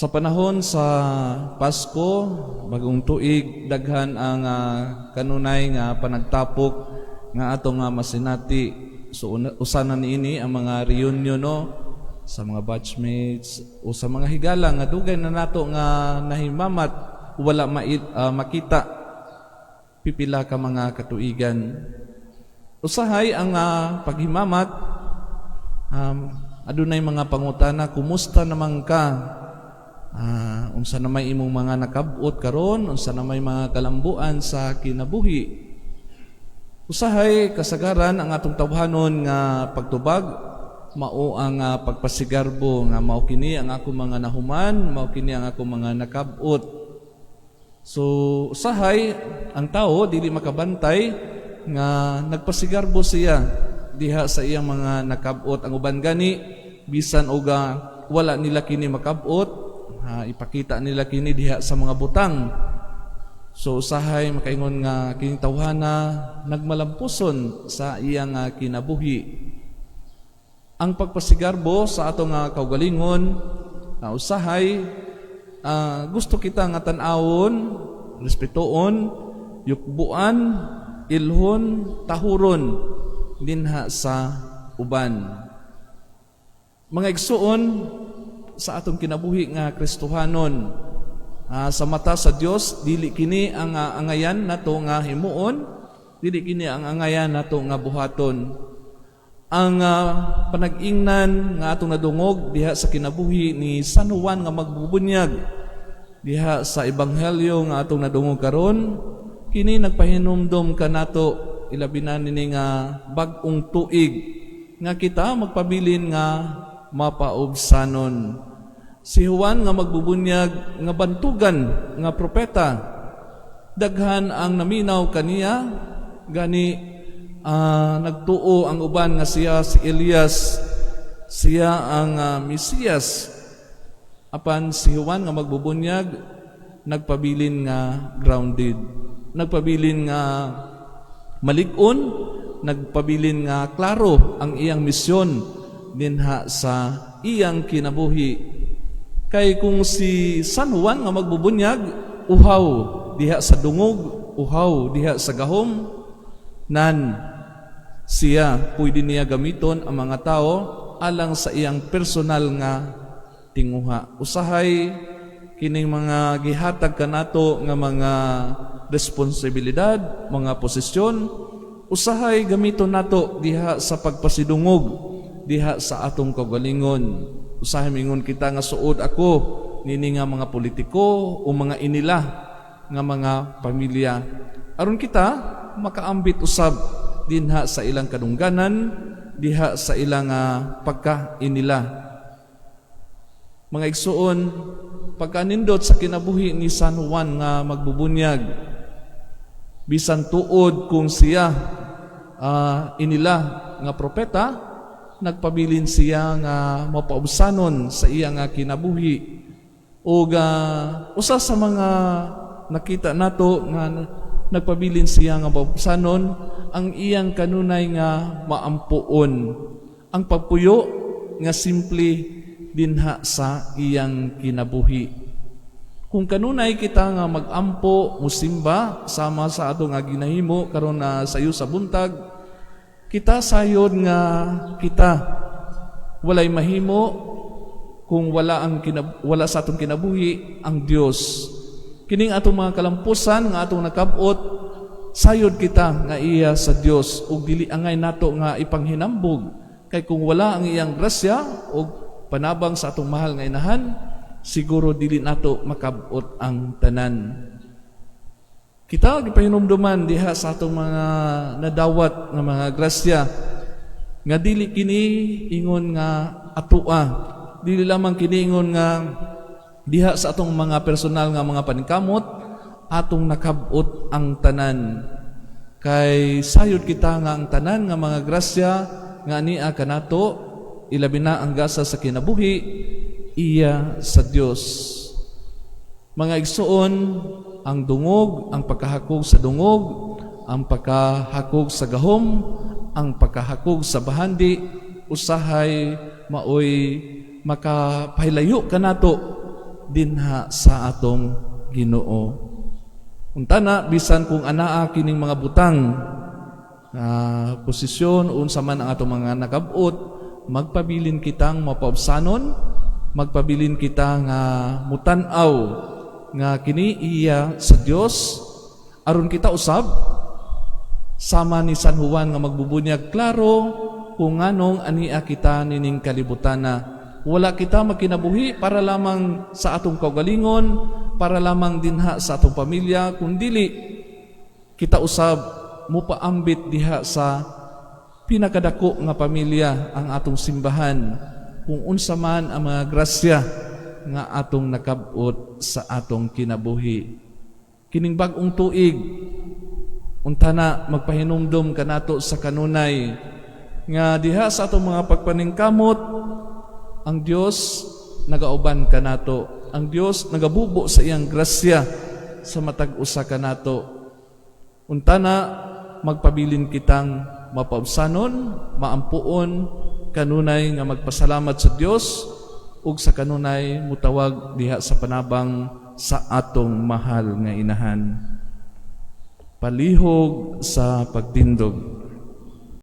Sa panahon sa Pasko, bagong tuig, daghan ang kanunay nga panagtapok nga ato nga masinati. So usana niini ang mga reunion no sa mga batchmates o sa mga higala nga dugay na nato nga nahimamat wala makita pipila ka mga katuigan. Usahay ang paghimamat adunay mga pangutana, kumusta naman ka? Unsa na may imong mga nakabot karon, unsa na may mga kalambuan sa kinabuhi. Usahay kasagaran ang atong tawhanon nga pagtubag mao ang pagpasigarbo nga mao kini ang ako mga nahuman, mao kini ang ako mga nakabot. So usahay ang tao dili makabantay nga nagpasigarbo siya diha sa iyang mga nakabot. Ang uban gani bisan og wala nila kini makabot, ipakita nila kini diha sa mga butang. So usahay makaingon nga kining tawhana nagmalampuson sa iyang kinabuhi. Ang pagpasigarbo sa atong kaugalingon usahay gusto kita nga tan-awon, respetuon, yukbuan, ilhon, tahuron dinha sa uban. Mga igsuon sa atong kinabuhi nga Kristohanon, sa mata sa Dios dili kini ang angayan nato nga himuon, dili kini ang angayan nato nga buhaton. Ang panag-ingnan nga atong nadungog diha sa kinabuhi ni San Juan nga magbubunyag diha sa ebanghelyo nga atong nadungog karon, kini nagpahinumdom kanato ilabi na nini nga bag-ong tuig nga kita magpabilin nga mapaubsanon. Si Juan nga magbubunyag nga bantugan nga propeta, daghan ang naminaw kaniya, gani nagtuo ang uban nga siya si Elias, siya ang Mesiyas. Apan si Juan nga magbubunyag nagpabilin nga grounded, nagpabilin nga malig-on, nagpabilin nga klaro ang iyang misyon dinha sa iyang kinabuhi. Kay kung si San Juan nga magbubunyag, uhaw diha sa dungog, uhaw diha sa gahom, nan siya pwede niya gamiton ang mga tao alang sa iyang personal nga tinguha. Usahay kining mga gihatag kanato nga mga responsibilidad, mga posisyon, usahay gamiton nato diha sa pagpasidungog diha sa atong kaugalingon. Usahay mingon kita nga suod ako nini nga mga politiko o mga inila nga mga pamilya, aron kita makaambit usab dinha sa ilang kadungganan, diha sa ilang pagka-inila. Mga igsuon, pagkanindot sa kinabuhi ni San Juan nga magbubunyag, bisan tuod kung siya inila nga propeta, nagpabilin siya nga mapaubsanon sa iyang kinabuhi. O usa sa mga nakita nato nga nagpabilin siya nga mapaubsanon ang iyang kanunay nga maampuon, ang pagpuyo nga simple dinha sa iyang kinabuhi. Kung kanunay kita nga magampo, musimba sama sa atong ginahimo karon sayo sa buntag, kita sayod nga kita walay mahimo kung wala sa atong kinabuhi ang Dios. Kining atong mga kalampusan nga atong nakabot, sayod kita nga iya sa Dios ug dili angay nato nga ipanghinambog. Kay kung wala ang iyang grasya ug panabang sa atong mahal nga inahan, siguro dili nato makabot ang tanan. Kita gipahinumduman diha sa atong mga nadawat nga mga grasya nga dili kini ingon nga atua, dili lamang kini ingon nga diha sa atong mga personal nga mga paningkamot atong nakabot ang tanan. Kay sayod kita nga ang tanan nga mga grasya nga ania kanato, ilabi na ang gasa sa kinabuhi iya sa Dios. Mga igsuon, ang dungog, ang pagkahakog sa dungog, ang pagkahakog sa gahom, ang pagkahakog sa bahandi, usahay maoy makapahilayo kanato dinha sa atong Ginoo. Untana bisan kung anaa kining mga butang posisyon unsa man ang atong mga nakab-ot, magpabilin kitang mapaubsanon, magpabilin kita nga mutan-aw nga kini iya sa Dios aron kita usab sama ni San Juan nga magbubunyag klaro kung nganong ania kita nining kalibutana. Wala kita magkinabuhi para lamang sa atong kaugalingon, para lamang dinha sa atong pamilya, kundili kita usab mupaambit diha sa pinakadako nga pamilya ang atong simbahan, kung unsa man ang mga grasya nga atong nakab-ot sa atong kinabuhi. Kining bag-ong tuig, untana magpahinumdum kanato sa kanunay nga diha sa atong mga pagpaningkamot, ang Dios nagauban kanato, ang Dios nagabubo sa iyang grasya sa matag usa kanato. Untana magpabilin kitang mapaubsanon, maampuon, kanunay nga magpasalamat sa Dios ug sa kanunay mutawag diha sa panabang sa atong mahal nga inahan. Palihog sa pagtindog.